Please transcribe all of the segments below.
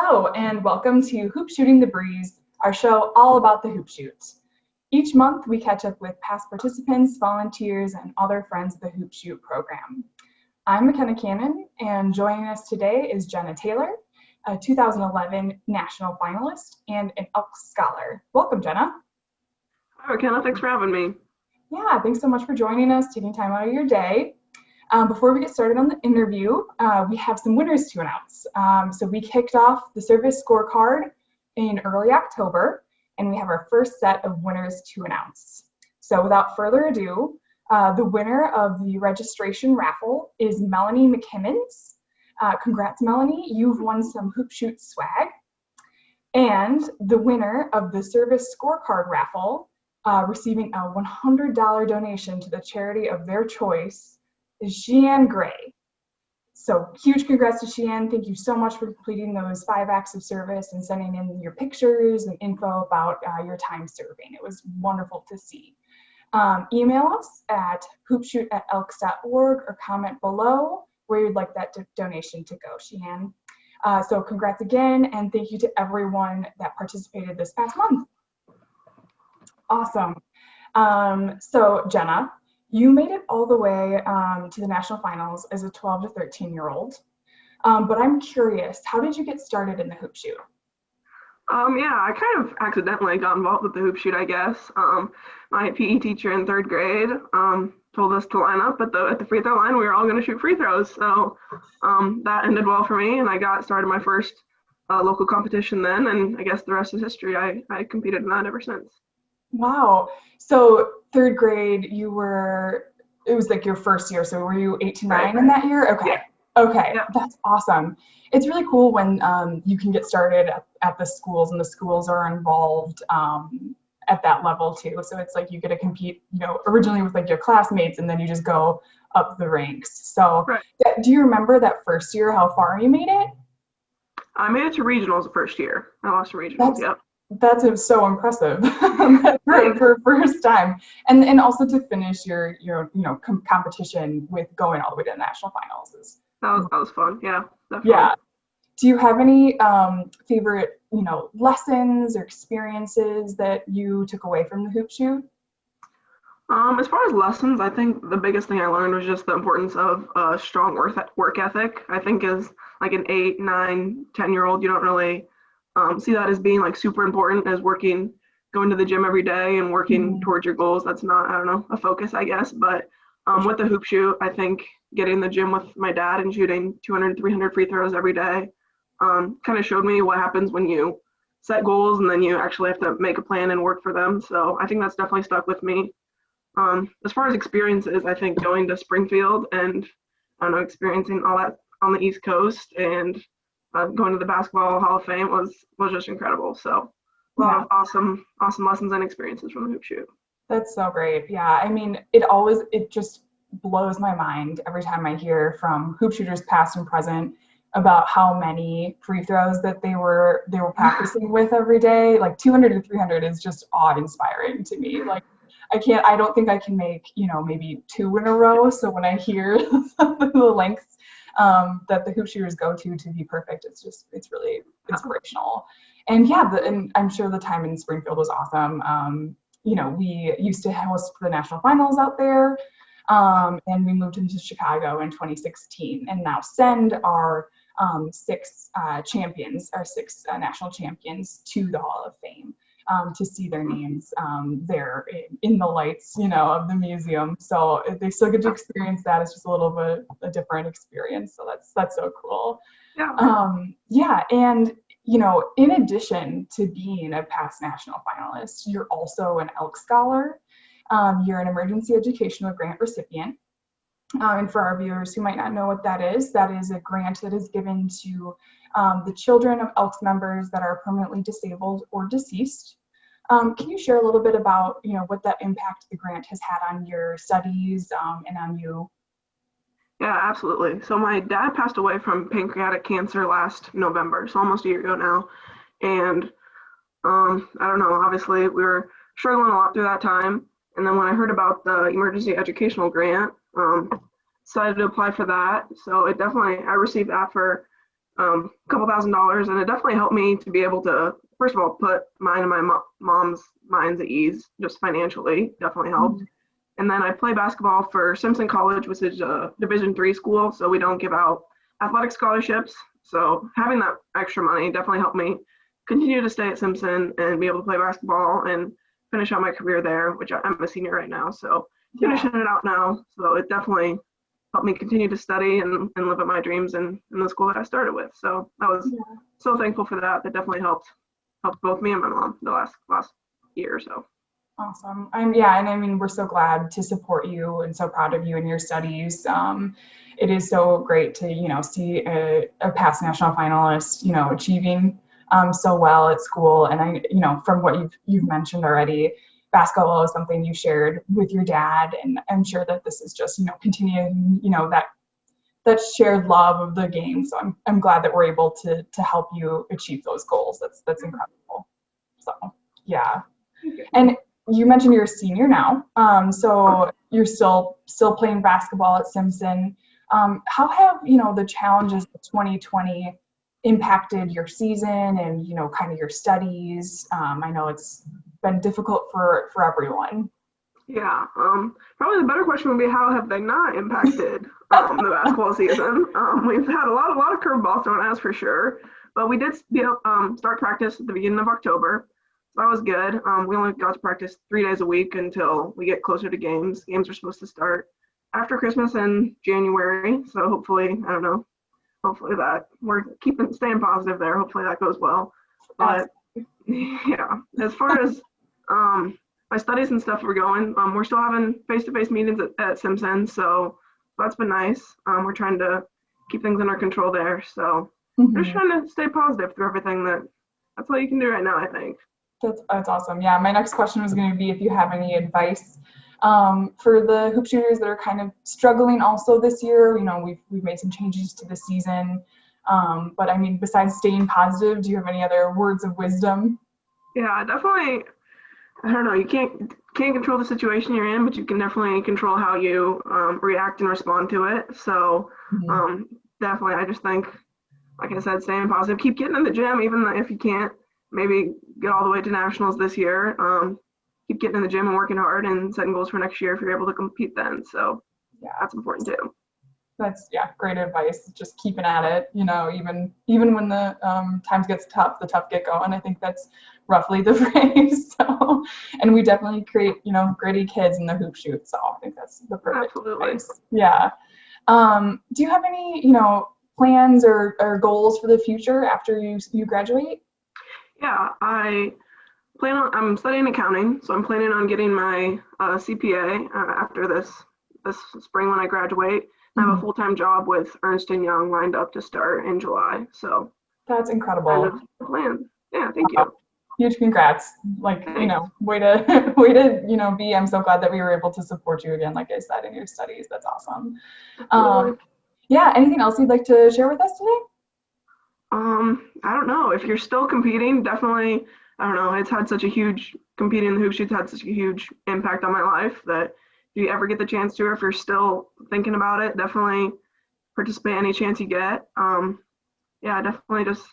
Hello, and welcome to Hoop Shooting the Breeze, our show all about the hoop shoot. Each month, we catch up with past participants, volunteers, and other friends of the Hoop Shoot program. I'm McKenna Cannon, and joining us today is Jenna Taylor, a 2011 national finalist and an Elks scholar. Welcome, Jenna. Hi, McKenna. Thanks for having me. Yeah, thanks so much for joining us, taking time out of your day. Before we get started on the interview, we have some winners to announce. So we kicked off the Service Scorecard in early October, and we have our first set of winners to announce. So without further ado, the winner of the registration raffle is Melanie McKimmons. Congrats, Melanie. You've won some Hoop Shoot swag. And the winner of the Service Scorecard raffle, receiving a $100 donation to the charity of their choice, is Sheann Gray. So huge congrats to Sheann. Thank you so much for completing those 5 acts of service and sending in your pictures and info about your time serving. It was wonderful to see. Email us at hoopshoot@elks.org or comment below where you'd like that donation to go, Sheann. So congrats again, and thank you to everyone that participated this past month. Awesome. So Jenna, you made it all the way to the national finals as a 12 to 13-year-old. But I'm curious, how did you get started in the hoop shoot? Yeah, I kind of accidentally got involved with the hoop shoot, I guess. My PE teacher in 3rd grade told us to line up at the free throw line. We were all going to shoot free throws. So that ended well for me, and I got started my first local competition then, and I guess the rest is history. I competed in that ever since. Wow. So 3rd grade, it was like your first year. So were you 8 to 9 in that year? Okay. Yeah. Okay. Yeah. That's awesome. It's really cool when you can get started at the schools and the schools are involved at that level too. So it's like you get to compete, originally with like your classmates, and then you just go up the ranks. So right. Do you remember that first year, how far you made it? I made it to regionals the first year. I lost to regionals. Yep. That's so impressive for first time, and also to finish your competition with going all the way to the national finals. That was fun. Yeah, definitely. Yeah. Do you have any favorite lessons or experiences that you took away from the hoop shoot? As far as lessons, I think the biggest thing I learned was just the importance of a strong work ethic. I think as like an 8, 9, 10-year-old, you don't really see that as being like super important as going to the gym every day and working towards your goals. That's not, I don't know, a focus, I guess. But with the hoop shoot, I think getting in the gym with my dad and shooting 200, 300 free throws every day kind of showed me what happens when you set goals and then you actually have to make a plan and work for them. So I think that's definitely stuck with me. As far as experiences, I think going to Springfield and experiencing all that on the East Coast and going to the Basketball Hall of Fame was just incredible. So a lot of awesome lessons and experiences from the hoop shoot. That's so great. Yeah, I mean, it just blows my mind every time I hear from hoop shooters past and present about how many free throws that they were practicing with every day. Like 200 to 300 is just awe-inspiring to me. Like I don't think I can make, maybe 2 in a row. So when I hear the lengths that the hoop shooters go to be perfect, it's really inspirational. And yeah, and I'm sure the time in Springfield was awesome. We used to host the national finals out there, and we moved into Chicago in 2016, and now send our 6 champions, our 6 national champions, to the Hall of Fame to see their names there in the lights, of the museum. So they still get to experience that. It's just a little bit a different experience. So that's so cool. Yeah. And in addition to being a past national finalist, you're also an Elks scholar. You're an emergency educational grant recipient. And for our viewers who might not know what that is a grant that is given to the children of Elks members that are permanently disabled or deceased. Can you share a little bit about, what that impact the grant has had on your studies and on you? Yeah, absolutely. So my dad passed away from pancreatic cancer last November, so almost a year ago now. And I don't know, obviously we were struggling a lot through that time. And then when I heard about the emergency educational grant, decided to apply for that. So I received that for couple $1,000s, and it definitely helped me to be able to, first of all, put mine and my mom's minds at ease, just financially, definitely helped. And then I play basketball for Simpson College, which is a Division III school, so we don't give out athletic scholarships. So having that extra money definitely helped me continue to stay at Simpson and be able to play basketball and finish out my career there, which I'm a senior right now. So finishing it out now. So it definitely helped me continue to study and live out my dreams in the school that I started with. So I was so thankful for that. That definitely helped both me and my mom the last year or so. Awesome. Yeah, and I mean, we're so glad to support you and so proud of you in your studies. It is so great to, see a past national finalist, achieving so well at school. And I, from what you've mentioned already, basketball is something you shared with your dad, and I'm sure that this is just, continuing, that shared love of the game. So I'm glad that we're able to help you achieve those goals. That's incredible. So yeah. And you mentioned you're a senior now, so you're still playing basketball at Simpson. How have the challenges of 2020 impacted your season and kind of your studies? I know it's been difficult for everyone. Yeah, probably the better question would be, how have they not impacted the basketball season? We've had a lot of curveballs thrown at us for sure, but we did start practice at the beginning of October. So that was good. We only got to practice 3 days a week until we get closer to games. Games are supposed to start after Christmas in January. So hopefully that we're staying positive there. Hopefully that goes well. But yeah, as far as my studies and stuff are going, we're still having face-to-face meetings at Simpson. So that's been nice. We're trying to keep things under control there. So just trying to stay positive through everything. That's all you can do right now, I think. That's awesome. Yeah, my next question was going to be if you have any advice for the hoop shooters that are kind of struggling also this year. We've made some changes to the season, but I mean, besides staying positive, do you have any other words of wisdom? Yeah, definitely. I don't know. You can't control the situation you're in, but you can definitely control how you react and respond to it. So definitely, I just think, like I said, staying positive, keep getting in the gym, even if you can't maybe get all the way to nationals this year. Keep getting in the gym and working hard and setting goals for next year if you're able to compete then. So that's important too. That's great advice. Just keeping at it, even when the times gets tough, the tough get going. I think that's roughly the phrase. So, and we definitely create, gritty kids in the hoop shoot. So I think that's the perfect advice. Yeah. Do you have any, plans or goals for the future after you graduate? Yeah, I'm studying accounting, so I'm planning on getting my CPA after this spring when I graduate. I have a full-time job with Ernst & Young lined up to start in July. So that's incredible. Kind of the plan. Yeah, thank you. Huge congrats. Way to, I'm so glad that we were able to support you again, like I said, in your studies. That's awesome. Yeah, anything else you'd like to share with us today? I don't know. If you're still competing, definitely, I don't know, competing in the hoop shoot's had such a huge impact on my life that if you ever get the chance to, or if you're still thinking about it, definitely participate any chance you get. Yeah, definitely just,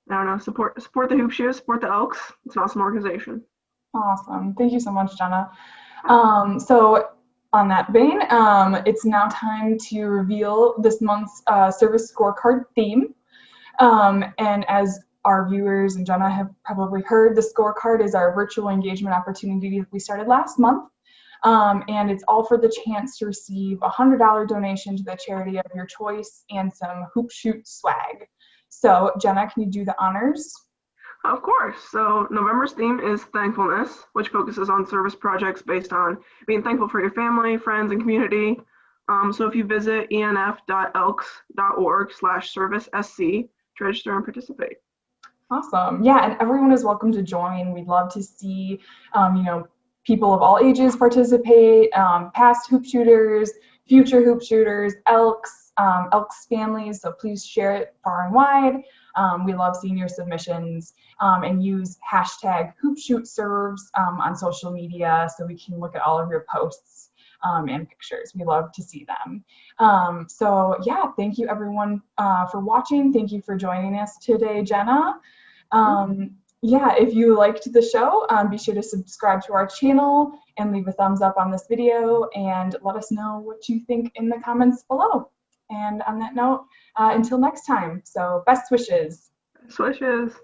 I don't know, support the hoop shoot, support the Elks. It's an awesome organization. Awesome. Thank you so much, Jenna. So on that vein, it's now time to reveal this month's Service Scorecard theme. And as our viewers and Jenna have probably heard, the scorecard is our virtual engagement opportunity that we started last month. And it's all for the chance to receive a $100 donation to the charity of your choice and some hoop shoot swag. So Jenna, can you do the honors? Of course. So November's theme is thankfulness, which focuses on service projects based on being thankful for your family, friends, and community. So if you visit enf.elks.org/servicesc to register and participate. Awesome. Yeah, and everyone is welcome to join. We'd love to see, people of all ages participate, past hoop shooters, future hoop shooters, Elks families. So please share it far and wide. We love seeing your submissions, and use hashtag HoopShootServes on social media so we can look at all of your posts. and pictures. We love to see them. So yeah, thank you everyone for watching. Thank you for joining us today, Jenna. Yeah, if you liked the show, be sure to subscribe to our channel and leave a thumbs up on this video and let us know what you think in the comments below. And on that note, until next time, so best wishes. Best wishes.